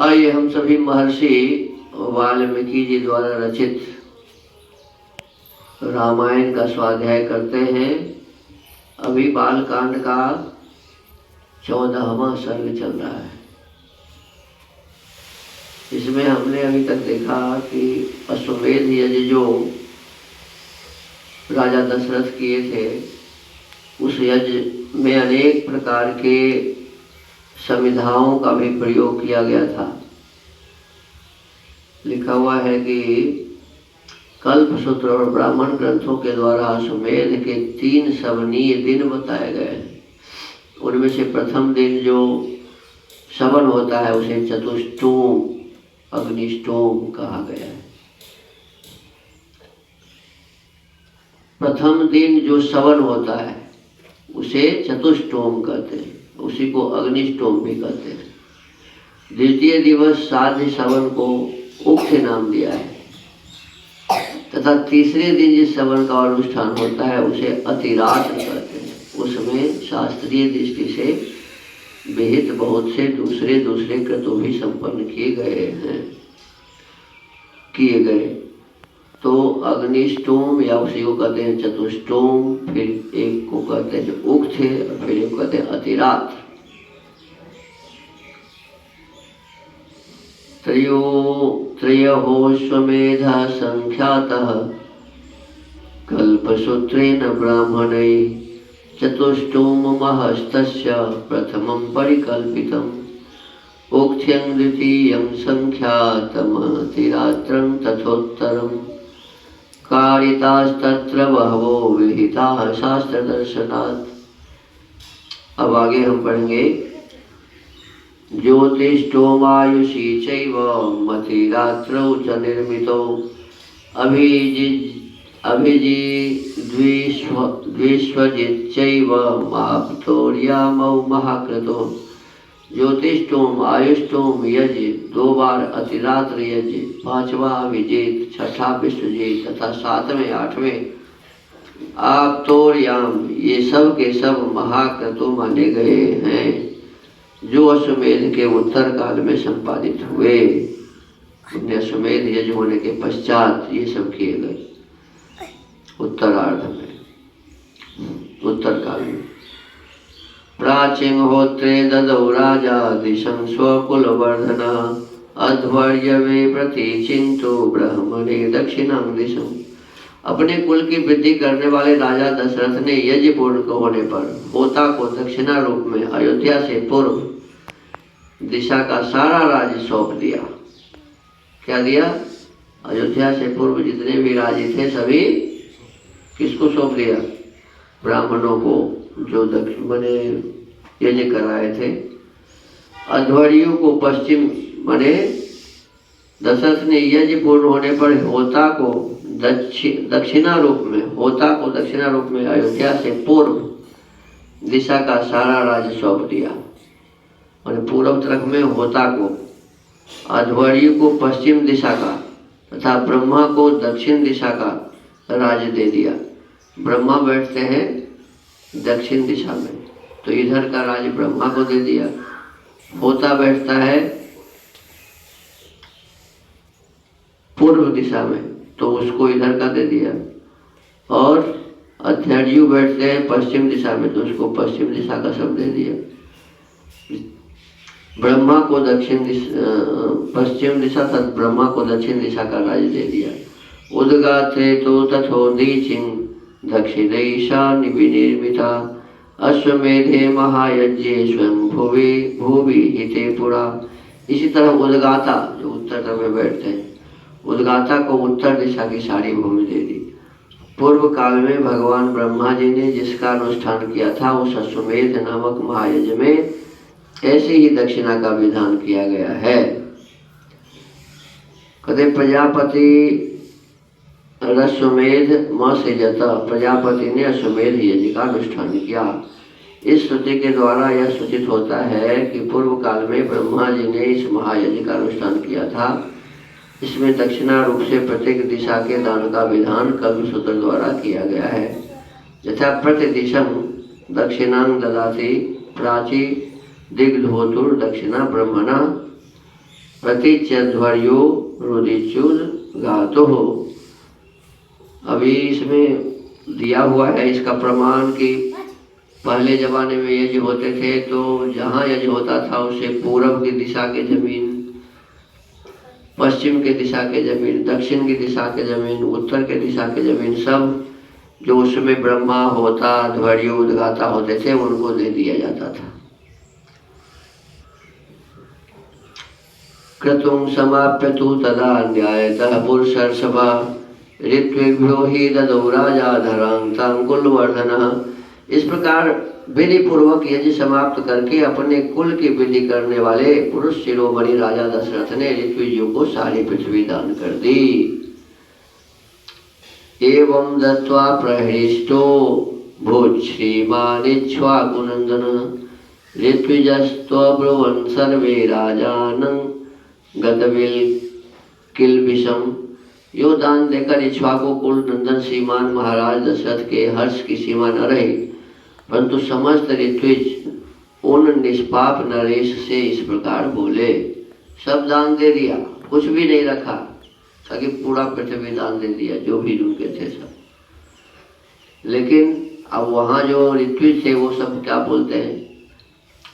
आइए हम सभी महर्षि वाल्मीकि जी द्वारा रचित रामायण का स्वाध्याय करते हैं। अभी बालकांड का 14वां सर्ग चल रहा है। इसमें हमने अभी तक देखा कि अश्वमेध यज्ञ जो राजा दशरथ किए थे, उस यज्ञ में अनेक प्रकार के संविधाओं का भी प्रयोग किया गया था। लिखा हुआ है कि कल्पसूत्र और ब्राह्मण ग्रंथों के द्वारा अश्वमेध के 3 सवनीय दिन बताए गए हैं। उनमें से प्रथम दिन जो सवन होता है उसे चतुष्टोम अग्निष्टोम कहा गया है। प्रथम दिन जो सवन होता है उसे चतुष्टोम कहते हैं, उसी को अग्निष्टोम भी कहते हैं। द्वितीय दिवस साध्य सवन को उक्त नाम दिया है तथा तीसरे दिन जिस सवन का अनुष्ठान होता है उसे अतिरात्र कहते हैं। उसमें शास्त्रीय दृष्टि से विहित बहुत से दूसरे क्रतु भी संपन्न किए गए। तो अग्निष्टोम या उसी को कहते हैं चतुष्टोम, फिर एक को कहते हैं उक्त और फिर एक को कहते हैं अतिरात्र। त्रयोश्वमेध संख्यातः कल्पसूत्रेण ब्राह्मणैः चतुष्टोममहस्तस्य प्रथमं परिकल्पितम् उक्थ्यं द्वितीयं संख्यातमतिरात्रं तथोत्तरम् कारितास्तत्र बहवो विहिताः शास्त्रदर्शनात्। अब आगे हम पढ़ेंगे ज्योतिष्टोमायुषी चैव मतिरात्रौ च निर्मितो द्विष्वजिच्चैव माप्तोर्यामौ महाकृतो। ज्योतिष्टोम, आयुष्टोम यज्ञ 2 बार, अतिरात्र यज्ञ 5वां अभिजीत, 6ठा विश्वजीत तथा 7वें 8वें आप्तोर्याम, ये सब के सब महाक्रतु माने गए हैं जो अश्वमेध के उत्तर काल में संपादित हुए। अश्वमेध यज्ञ होने के पश्चात ये सब किए गए उत्तरार्ध में, उत्तर काल में। प्राचीन होत्रे ददौ राजा दिशं स्वकुलवर्धन अध्वर्यवे प्रतिचिंतो ब्राह्मणे दक्षिणं दिशं। अपने कुल की वृद्धि करने वाले राजा दशरथ ने यज्ञ पूर्ण होने पर होता को दक्षिणा रूप में अयोध्या से पूर्व दिशा का सारा राज्य सौंप दिया। क्या दिया? अयोध्या से पूर्व जितने भी राज्य थे सभी किसको सौंप दिया? ब्राह्मणों को, जो दक्षिण मने यज्ञ कराए थे। अध्वर्यों को पश्चिम मने दशरथ ने यज्ञ पूर्ण होने पर होता को दक्षिणा रूप में अयोध्या से पूर्व दिशा का सारा राज्य सौंप दिया। और पूर्व तरफ में होता को, अध्वर्यों को पश्चिम दिशा का तथा ब्रह्मा को दक्षिण दिशा का राज्य दे दिया। ब्रह्मा बैठते हैं दक्षिण दिशा में, तो इधर का राज्य ब्रह्मा को दे दिया। होता बैठता है पूर्व दिशा में, तो उसको इधर का दे दिया। और अध्वर्यु बैठते हैं पश्चिम दिशा में, तो उसको पश्चिम दिशा का सब दे दिया। ब्रह्मा को पश्चिम दिशा तथा ब्रह्मा को दक्षिण दिशा का राज्य दे दिया। उद्गाते तो तथोदीचिं दक्षिणैशानि विनिर्मिता अश्वमेधे महायज्ञे स्वयं भूवि हिते पुरा। इसी तरह उद्गाता जो उत्तर तरफ में बैठते हैं, उद्गाता को उत्तर दिशा की सारी भूमि दे दी। पूर्व काल में भगवान ब्रह्मा जी ने जिसका अनुष्ठान किया था उस अश्वमेध नामक महायज्ञ में ऐसे ही दक्षिणा का विधान किया गया है। कहते प्रजापति अश्वमेध से जता, प्रजापति ने अश्वमेध यज्ञ का अनुष्ठान किया। इस श्रुति के द्वारा यह सूचित होता है कि पूर्व काल में ब्रह्मा जी ने इस महायज्ञ का अनुष्ठान किया था। इसमें दक्षिणा रूप से प्रत्येक दिशा के दान का विधान कल्पसूत्र द्वारा किया गया है। यथा प्रतिदिशं दक्षिणां ददाति प्राची दिग्धोतुर दक्षिणा ब्रह्मणा प्रतीच्यध्वर्यो रुदिच्युत गातो हो। अभी इसमें दिया हुआ है इसका प्रमाण कि पहले जमाने में यज्ञ होते थे तो जहाँ यज्ञ होता था उसे पूरब की दिशा के जमीन, पश्चिम के दिशा के जमीन, दक्षिण की दिशा के जमीन, उत्तर के दिशा के जमीन, सब जो उसमें ब्रह्मा होता, ध्वर्य उद्गाता होते थे उनको दे दिया जाता था। क्रतुं समाप्य तु तदा न्यायतः पुरुषर्षभा ऋत्विभ्यो ही ददौ राजा धरांतांकुलवर्धनः। इस प्रकार विधि पूर्वक यज्ञ समाप्त करके अपने कुल की विधि करने वाले पुरुष शिरोमणि राजा दशरथ ने ऋत्विजों को सारी पृथ्वी दान कर दी। एवं दत्वा प्रहृष्टो भूत श्रीमान इक्ष्वाकुनंदन ऋत्विजस्त्वब्रुवन् सर्वे राजानं गतविल किल्बिषम्। यो दान देकर इक्ष्वाकु कुल नंदन श्रीमान महाराज दशरथ के हर्ष की सीमा न रही, परंतु समस्त ऋत्विज उन निष्पाप नरेश से इस प्रकार बोले। सब दान दे दिया, कुछ भी नहीं रखा, ताकि पूरा पृथ्वी दान दे दिया जो भी उनके थे सब। लेकिन अब वहाँ जो ऋत्विज थे वो सब क्या बोलते हैं,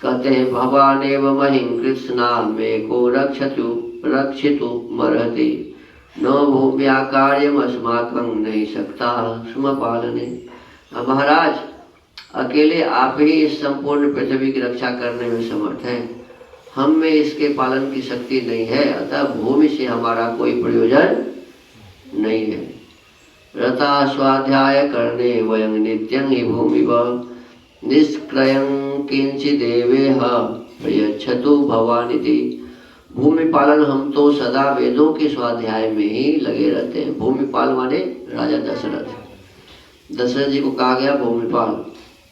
कहते हैं भवानेव महिं कृष्णा मे को रक्षितु मरहति न भूम्या कार्यम अस्माकं नहीं सकता स्म पालने। महाराज अकेले आप ही इस संपूर्ण पृथ्वी की रक्षा करने में समर्थ हैं, हम में इसके पालन की शक्ति नहीं है, अतः भूमि से हमारा कोई प्रयोजन नहीं है। रता स्वाध्याय करने वयं नित्यं हि भूमिव निष्क्रयं किंचिदेवेह प्रयच्छतु भवानिति। भूमि पालन हम तो सदा वेदों के स्वाध्याय में ही लगे रहते हैं। भूमिपाल माने राजा दशरथ। दशरथ जी को कहा गया भूमिपाल,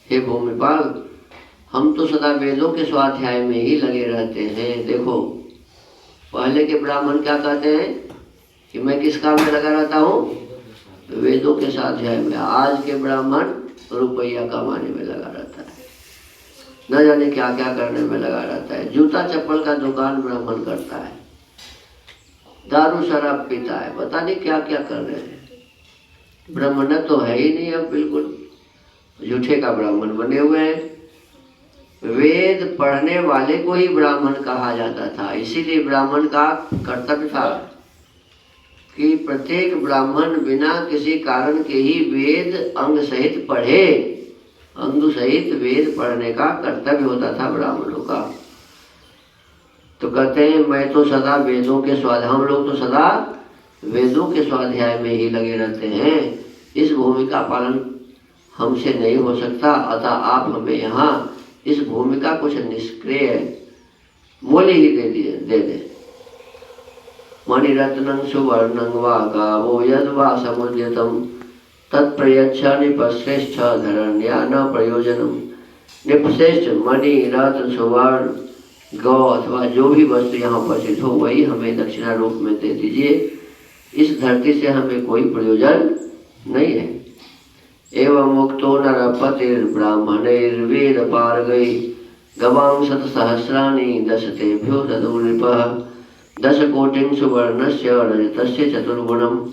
हे भूमिपाल हम तो सदा वेदों के स्वाध्याय में ही लगे रहते हैं। देखो पहले के ब्राह्मण क्या कहते हैं कि मैं किस काम में लगा रहता हूँ, वेदों के स्वाध्याय में। आज के ब्राह्मण रुपया कमाने में लगा रहता है, न जाने क्या क्या करने में लगा रहता है। जूता चप्पल का दुकान ब्राह्मण करता है, दारू शराब पीता है, पता नहीं क्या क्या कर रहे हैं। ब्राह्मण तो है ही नहीं, अब बिल्कुल झूठे का ब्राह्मण बने हुए हैं। वेद पढ़ने वाले को ही ब्राह्मण कहा जाता था, इसीलिए ब्राह्मण का कर्तव्य था कि प्रत्येक ब्राह्मण बिना किसी कारण के ही वेद अंग सहित पढ़े। अंग सहित वेद पढ़ने का कर्तव्य होता था ब्राह्मणों का। तो कहते हैं मैं तो सदा वेदों के स्वाध्याय, हम लोग तो सदा वेदों के स्वाध्याय में ही लगे रहते हैं। इस भूमि का पालन हमसे नहीं हो सकता, अतः आप हमें यहाँ इस भूमि का कुछ निष्क्रिय मूल्य ही दे दे। मणिरत्नं सुवर्णं वा गावो यद्वा समुद्यतम तत्प्रयच्छ निपश्रेष्ठ धरण्या न प्रयोजनम। निपश्रेष्ठ मणि रत्न सुवर्ण गौ अथवा जो भी वस्तु यहाँ उपस्थित हो वही हमें दक्षिणा रूप में दे दीजिए, इस धरती से हमें कोई प्रयोजन नहीं है। एवं मुक्तो नरपतिर्ब्राह्मणैर्वेद पारगै गवां शतसहस्राणि दशतेभ्यो ददौ नृपः 10 कोटिं सुवर्णस्य रजतस्य चतुर्गुणम्।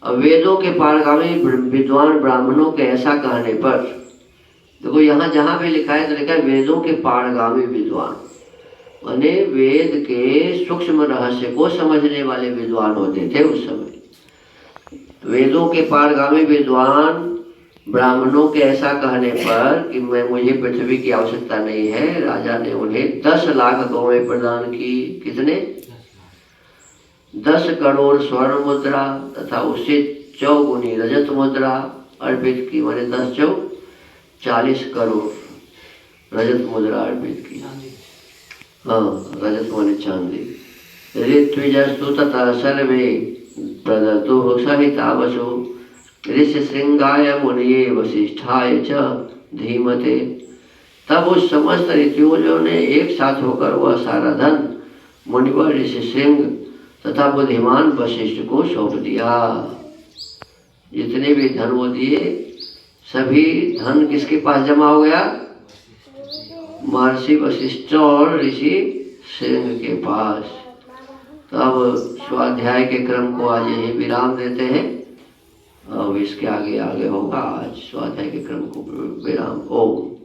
वेदों के पारगामी विद्वान ब्राह्मणों के ऐसा कहने पर, देखो यहाँ जहाँ भी लिखा है तो लिखा है वेदों के पारगामी विद्वान, माने वेद के सूक्ष्म रहस्य को समझने वाले विद्वान होते थे उस समय। वेदों के पारगामी विद्वान ब्राह्मणों के ऐसा कहने पर कि मुझे पृथ्वी की आवश्यकता नहीं है, राजा ने उन्हें 10 लाख गौएं प्रदान की। कितने? 10 करोड़ स्वर्ण मुद्रा तथा उससे 4 गुनी रजत मुद्रा अर्पित की, माने 10 चौक 40 करोड़ रजत मुद्रा अर्पित की। हाँ, रजत माने चांदी। ऋत्विजस्तु तथा सर्वे प्रदत्तु सहिता वसु ऋषि श्रृंगाय मुनिये वशिष्ठाय च धीमते। तब उस समस्त ऋषियों ने एक साथ होकर वह सारा धन मुनिवर ऋषि श्रृंग तथा बुद्धिमान वशिष्ठ को सौंप दिया। जितने भी धन वो दिए सभी धन किसके पास जमा हो गया? महर्षि वशिष्ठ और ऋषि श्रृंग के पास। तो अब स्वाध्याय के क्रम को आज यही विराम देते हैं। अब इसके आगे आगे होगा। आज स्वाध्याय के क्रम को विराम। ओम।